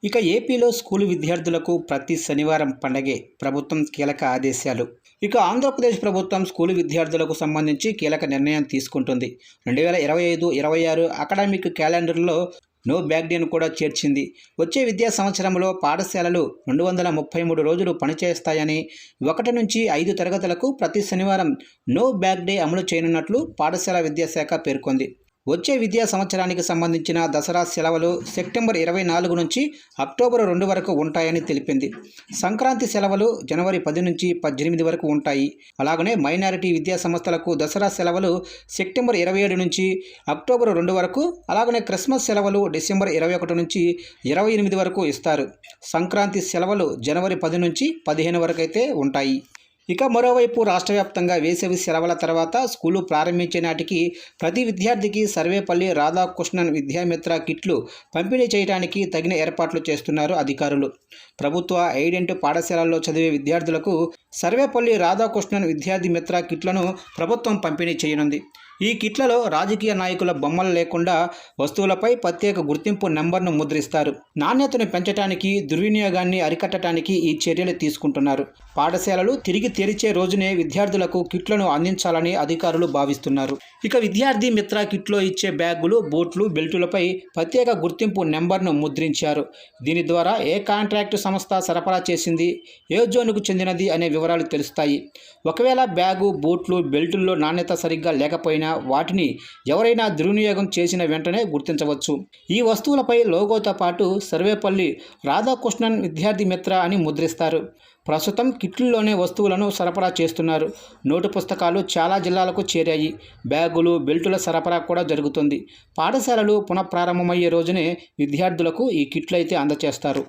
ఇక ఏపీలో స్కూలు విద్యార్థులకు ప్రతి శనివారం పండగే ప్రభుత్వం కీలక ఆదేశాలు. ఇక ఆంధ్రప్రదేశ్ ప్రభుత్వం స్కూలు విద్యార్థులకు సంబంధించి కీలక నిర్ణయం తీసుకుంటుంది. 2025-26 అకాడమిక్ క్యాలెండర్లో నో బ్యాక్ డేను కూడా చేర్చింది. వచ్చే విద్యా సంవత్సరంలో పాఠశాలలు 233 రోజులు పనిచేస్తాయని, 1 నుంచి 5 తరగతులకు ప్రతి శనివారం నో బ్యాక్ డే అమలు చేయనున్నట్లు పాఠశాల విద్యాశాఖ పేర్కొంది. వచ్చే విద్యా సంవత్సరానికి సంబంధించిన దసరా సెలవులు సెప్టెంబర్ 24 నుంచి అక్టోబర్ 2 వరకు ఉంటాయని తెలిపింది. సంక్రాంతి సెలవులు జనవరి 10 నుంచి 18 వరకు ఉంటాయి. అలాగనే మైనారిటీ విద్యా సంస్థలకు దసరా సెలవులు సెప్టెంబర్ 27 నుంచి అక్టోబర్ 2 వరకు, అలాగనే క్రిస్మస్ సెలవులు డిసెంబర్ 21 నుంచి 28 వరకు ఇస్తారు. సంక్రాంతి సెలవులు జనవరి 10 నుంచి 15 వరకు అయితే ఉంటాయి. ఇక మరోవైపు రాష్ట్ర వ్యాప్తంగా వేసవి సెలవుల తర్వాత స్కూలు ప్రారంభించే నాటికి ప్రతి విద్యార్థికి సర్వేపల్లి రాధాకృష్ణన్ విద్యామిత్ర కిట్లు పంపిణీ చేయడానికి తగిన ఏర్పాట్లు చేస్తున్నారు అధికారులు. ప్రభుత్వ ఎయిడెడ్ పాఠశాలల్లో చదివే విద్యార్థులకు సర్వేపల్లి రాధాకృష్ణన్ విద్యార్థి మిత్ర కిట్లను ప్రభుత్వం పంపిణీ చేయనుంది. ఈ కిట్లలో రాజకీయ నాయకుల బొమ్మలు లేకుండా వస్తువులపై ప్రత్యేక గుర్తింపు నెంబర్ను ముద్రిస్తారు. నాణ్యతను పెంచడానికి, దుర్వినియోగాన్ని అరికట్టడానికి ఈ చర్యలు తీసుకుంటున్నారు. పాఠశాలలు తిరిగి తెరిచే రోజునే విద్యార్థులకు కిట్లను అందించాలని అధికారులు భావిస్తున్నారు. ఇక విద్యార్థి మిత్ర కిట్లో ఇచ్చే బ్యాగులు, బూట్లు, బెల్టులపై ప్రత్యేక గుర్తింపు నెంబర్ను ముద్రించారు. దీని ద్వారా ఏ కాంట్రాక్టు సంస్థ సరఫరా చేసింది, ఏ జోన్కు చెందినది అనే వివరాలు తెలుస్తాయి. ఒకవేళ బ్యాగు, బూట్లు, బెల్టుల్లో నాణ్యత సరిగ్గా లేకపోయినా వాటిని ఎవరైనా దుర్వినియోగం చేసిన వెంటనే గుర్తించవచ్చు. ఈ వస్తువులపై లోగోతో పాటు సర్వేపల్లి రాధాకృష్ణన్ విద్యార్థి మిత్ర అని ముద్రిస్తారు. ప్రస్తుతం కిట్లలోనే వస్తువులను సరఫరా చేస్తున్నారు. నోటు పుస్తకాలు చాలా జిల్లాలకు చేరాయి. బ్యాగులు, బెల్టుల సరఫరా కూడా జరుగుతుంది. పాఠశాలలు పునఃప్రారంభమయ్యే రోజునే విద్యార్థులకు ఈ కిట్లు అయితే అందజేస్తారు.